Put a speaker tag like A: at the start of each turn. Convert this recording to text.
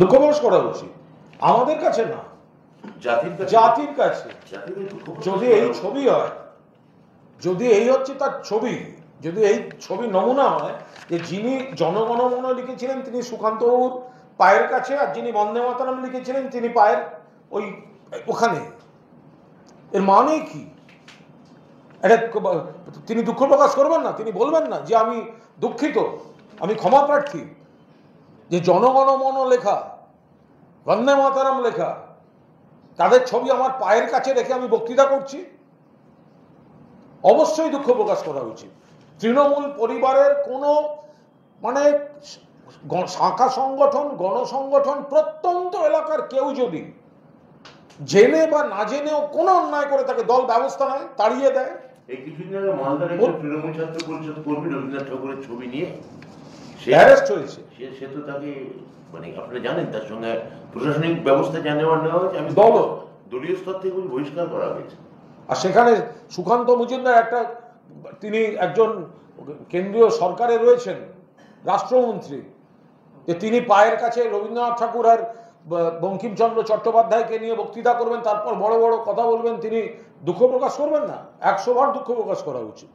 A: দুঃখ প্রকাশ করা উচিত, আমাদের কাছে না, জাতির কাছে। যদি এই ছবি হয়, যদি এই হচ্ছে তার ছবি, যদি এই ছবি নমুনা হয় যে যিনি জনগণমন লিখেছিলেন তিনি সুকান্তবাবুর পায়ের কাছে, আর যিনি বন্দে মাতরম লিখেছিলেন তিনি পায়ের ওখানে, এর মানে কি? এটা তিনি দুঃখ প্রকাশ করবেন না? তিনি বলবেন না যে আমি দুঃখিত, আমি ক্ষমা প্রার্থী যে জনগণমন লেখা, বন্দে মাতরম লেখা, তাদের ছবি আমার পায়ের কাছে রেখে আমি বক্তৃতা করছি? অবশ্যই দুঃখ প্রকাশ করা উচিত। তৃণমূল পরিবারের কোনো মানে শাখা সংগঠন, গণসংগঠন, প্রত্যন্ত এলাকার কেউ যদি জেনে বা না জেনেও কোনো অন্যায় করে তাকে দল ব্যবস্থা নেয়, তাড়িয়ে দেয়।
B: এই কিছুদিন আগে মালদার তৃণমূল ছাত্র পরিষদ কর্মী রবীন্দ্রনাথ ঠাকুরের ছবি নিয়ে
A: অ্যারেস্ট হয়েছে।
B: সে তো তাকে মানে আপনারা জানেন তার সঙ্গে প্রশাসনিক ব্যবস্থা নেওয়া হয়েছে, আমি দলীয় স্তর থেকে বহিষ্কার করা হয়েছে।
A: আর সেখানে সুকান্ত মজুমদার একটা, তিনি একজন কেন্দ্রীয় সরকারে রয়েছেন, রাষ্ট্রমন্ত্রী, যে তিনি পায়ের কাছে রবীন্দ্রনাথ ঠাকুর আর বঙ্কিমচন্দ্র চট্টোপাধ্যায়কে নিয়ে বক্তৃতা করবেন, তারপর বড় বড় কথা বলবেন, তিনি দুঃখ প্রকাশ করবেন না? 100 বার দুঃখ প্রকাশ করা উচিত।